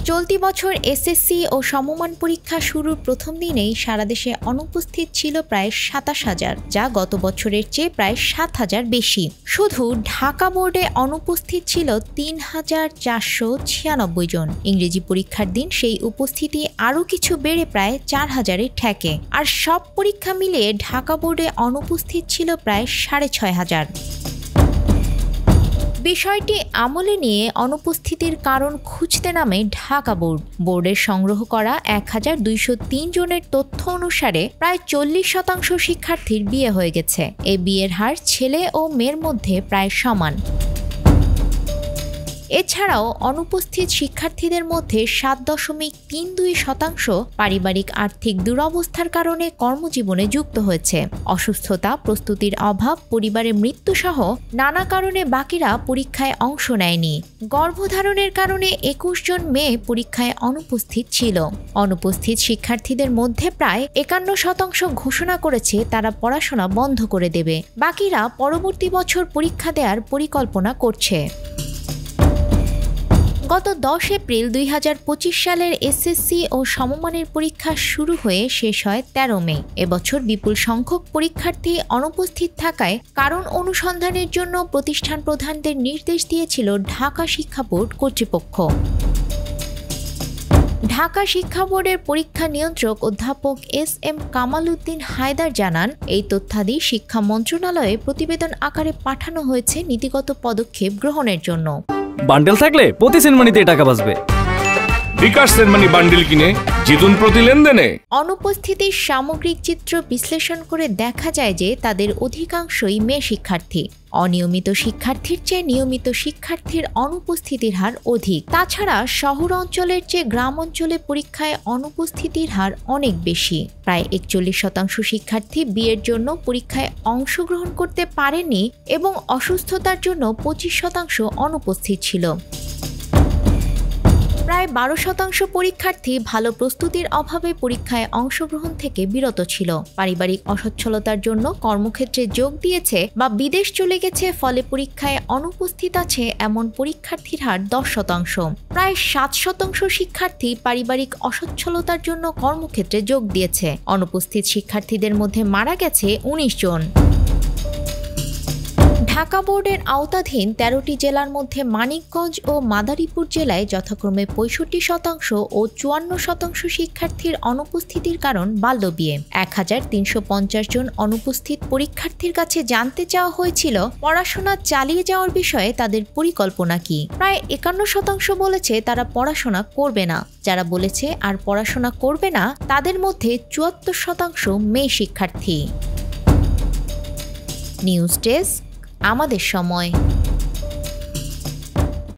চলতি বছর এসএসসি ও সমমান পরীক্ষা শুরুর প্রথম দিনেই সারা দেশে অনুপস্থিত ছিল প্রায় ২৭,০০০, যা গত বছরের চেয়ে প্রায় ৭,০০০ বেশি। শুধু ঢাকা বোর্ডে অনুপস্থিত ছিল ৩,৪৯৬ জন। ইংরেজি পরীক্ষার দিন সেই উপস্থিতি আরও কিছু বেড়ে প্রায় ৪,০০০-এ ঠেকে। আর সব পরীক্ষা মিলিয়ে ঢাকা বোর্ডে অনুপস্থিত ছিল প্রায় ৬,৫০০। বিষয়টি আমলে নিয়ে অনুপস্থিতির কারণ খুঁজতে নামে ঢাকা বোর্ডের সংগ্রহ করা ১,২০৩ জনের তথ্য অনুসারে প্রায় ৪০% শিক্ষার্থীর বিয়ে হয়ে গেছে। এই বিয়ের হার ছেলে ও মেয়ের মধ্যে প্রায় সমান। এছাড়াও অনুপস্থিত শিক্ষার্থীদের মধ্যে ৭.৩২% পারিবারিক আর্থিক দুরবস্থার কারণে কর্মজীবনে যুক্ত হয়েছে। অসুস্থতা, প্রস্তুতির অভাব, পরিবারের মৃত্যুসহ নানা কারণে বাকিরা পরীক্ষায় অংশ নেয়নি। গর্ভধারণের কারণে ২১ জন মেয়ে পরীক্ষায় অনুপস্থিত ছিল। অনুপস্থিত শিক্ষার্থীদের মধ্যে প্রায় ৫১% ঘোষণা করেছে তারা পড়াশোনা বন্ধ করে দেবে। বাকিরা পরবর্তী বছর পরীক্ষা দেওয়ার পরিকল্পনা করছে। গত ১০ এপ্রিল ২০২৫ সালের এসএসসি ও সমমানের পরীক্ষা শুরু হয়ে শেষ হয় ১৩ মে। এবছর বিপুল সংখ্যক পরীক্ষার্থী অনুপস্থিত থাকায় কারণ অনুসন্ধানের জন্য প্রতিষ্ঠান প্রধানদের নির্দেশ দিয়েছিল ঢাকা শিক্ষা বোর্ড কর্তৃপক্ষ। ঢাকা শিক্ষা বোর্ডের পরীক্ষা নিয়ন্ত্রক অধ্যাপক এস.এম. কামাল উদ্দিন হায়দার জানান, এই তথ্যাদি শিক্ষা মন্ত্রণালয়ে প্রতিবেদন আকারে পাঠানো হয়েছে নীতিগত পদক্ষেপ গ্রহণের জন্য। বান্ডেল থাকলে প্রতি সেনমানিতে টাকা বাঁচবে। বিকাশ সেনমানি বান্ডেল কিনে জিতুন প্রতি লেনদেনে। অনুপস্থিতির সামগ্রিক চিত্র বিশ্লেষণ করে দেখা যায় যে তাদের অধিকাংশই মেয়ে শিক্ষার্থী। অনিয়মিত শিক্ষার্থীর চেয়ে নিয়মিত শিক্ষার্থীর অনুপস্থিতির হার অধিক। তাছাড়া শহর অঞ্চলের চেয়ে গ্রাম অঞ্চলে পরীক্ষায় অনুপস্থিতির হার অনেক বেশি। প্রায় ৪১% শিক্ষার্থী বিয়ের জন্য পরীক্ষায় অংশগ্রহণ করতে পারেনি এবং অসুস্থতার জন্য ২৫% অনুপস্থিত ছিল। প্রায় ১২% পরীক্ষার্থী ভালো প্রস্তুতির অভাবে পরীক্ষায় অংশগ্রহণ থেকে বিরত ছিল। পারিবারিক অসচ্ছলতার জন্য কর্মক্ষেত্রে যোগ দিয়েছে বা বিদেশ চলে গেছে, ফলে পরীক্ষায় অনুপস্থিত আছে এমন পরীক্ষার্থীর হার ১০%। প্রায় ৭% শিক্ষার্থী পারিবারিক অসচ্ছলতার জন্য কর্মক্ষেত্রে যোগ দিয়েছে। অনুপস্থিত শিক্ষার্থীদের মধ্যে মারা গেছে ১৯ জন। ঢাকা বোর্ডের আওতাধীন ১৩টি জেলার মধ্যে মানিকগঞ্জ ও মাদারীপুর জেলায় যথাক্রমে ৬৫% ও ৫৪% শিক্ষার্থীর অনুপস্থিতির কারণ বাল্যবিয়ে। ১,৩৫০ জন অনুপস্থিত পরীক্ষার্থীর কাছে জানতে চাওয়া হয়েছিল পড়াশোনা চালিয়ে যাওয়ার বিষয়ে তাদের পরিকল্পনা কি। প্রায় ৫১% বলেছে তারা পড়াশোনা করবে না। যারা বলেছে আর পড়াশোনা করবে না তাদের মধ্যে ৭৪% মেয়ে শিক্ষার্থী। নিউজ ডেস্ক, আমাদের সময়।